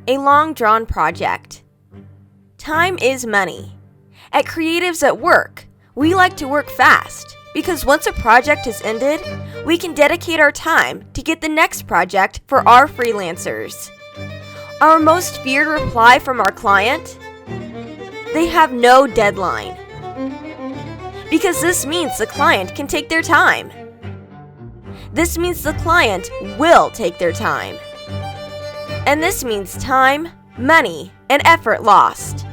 a long-drawn project. Time is money. At Creatives at Work, we like to work fast because once a project is ended, we can dedicate our time to get the next project for our freelancers. Our most feared reply from our client? They have no deadline. Because this means the client can take their time. This means the client will take their time. And this means time, money, and effort lost.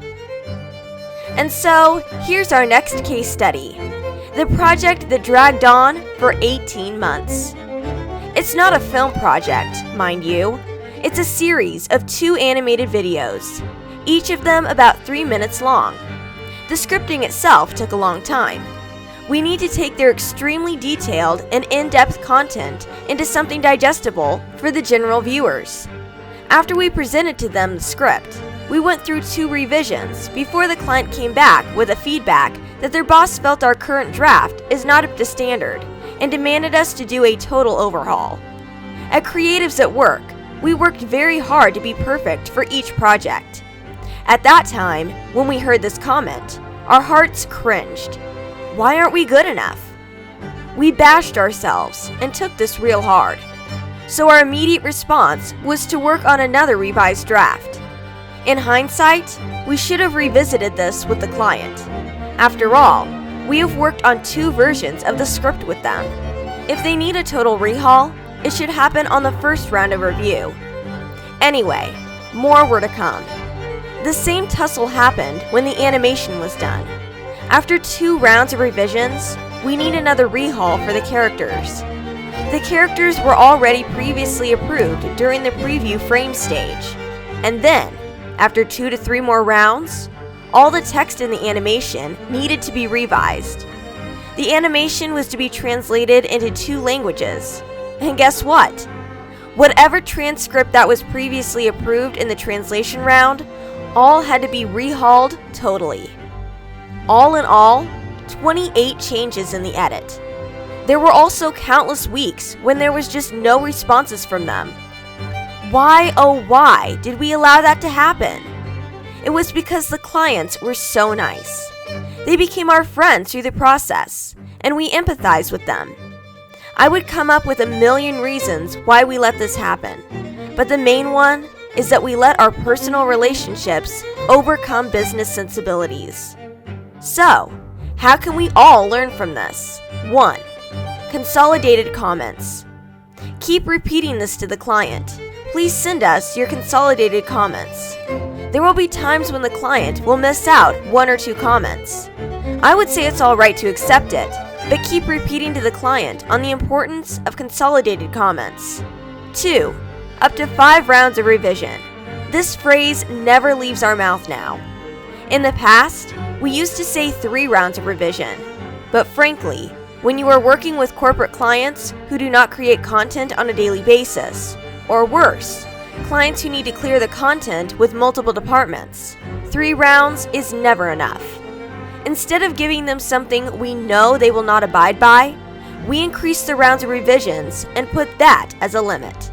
And so, here's our next case study. The project that dragged on for 18 months. It's not a film project, mind you. It's a series of 2 animated videos, each of them about 3 minutes long. The scripting itself took a long time. We need to take their extremely detailed and in-depth content into something digestible for the general viewers. After we presented to them the script, we went through 2 revisions before the client came back with a feedback that their boss felt our current draft is not up to standard and demanded us to do a total overhaul. At Creatives at Work, we worked very hard to be perfect for each project. At that time, when we heard this comment, our hearts cringed. Why aren't we good enough? We bashed ourselves and took this real hard. So our immediate response was to work on another revised draft. In hindsight, we should have revisited this with the client. After all, we have worked on 2 versions of the script with them. If they need a total rehaul, it should happen on the first round of review. Anyway, more were to come. The same tussle happened when the animation was done. After 2 rounds of revisions, we need another rehaul for the characters. The characters were already previously approved during the preview frame stage. And then, after 2 to 3 more rounds, all the text in the animation needed to be revised. The animation was to be translated into 2 languages. And guess what? Whatever transcript that was previously approved in the translation round, all had to be rehauled totally. All in all, 28 changes in the edit. There were also countless weeks when there was just no responses from them. Why, oh why, did we allow that to happen? It was because the clients were so nice. They became our friends through the process, and we empathized with them. I would come up with a million reasons why we let this happen, but the main one is that we let our personal relationships overcome business sensibilities. So, how can we all learn from this? 1. Consolidated comments. Keep repeating this to the client. Please send us your consolidated comments. There will be times when the client will miss out 1 or 2 comments. I would say it's alright to accept it, but keep repeating to the client on the importance of consolidated comments. 2. Up to 5 rounds of revision. This phrase never leaves our mouth now. In the past, we used to say 3 rounds of revision, but frankly, when you are working with corporate clients who do not create content on a daily basis, or worse, clients who need to clear the content with multiple departments, 3 rounds is never enough. Instead of giving them something we know they will not abide by, we increase the rounds of revisions and put that as a limit.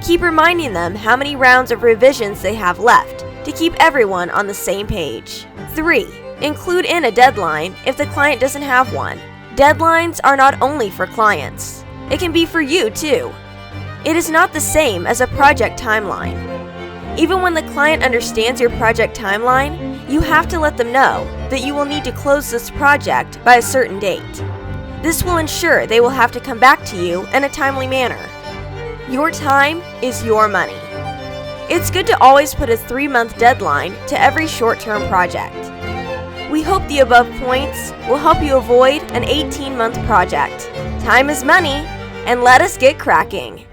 Keep reminding them how many rounds of revisions they have left to keep everyone on the same page. 3. Include in a deadline if the client doesn't have one. Deadlines are not only for clients. It can be for you too. It is not the same as a project timeline. Even when the client understands your project timeline, you have to let them know that you will need to close this project by a certain date. This will ensure they will have to come back to you in a timely manner. Your time is your money. It's good to always put a 3-month deadline to every short-term project. We hope the above points will help you avoid an 18-month project. Time is money, and let us get cracking.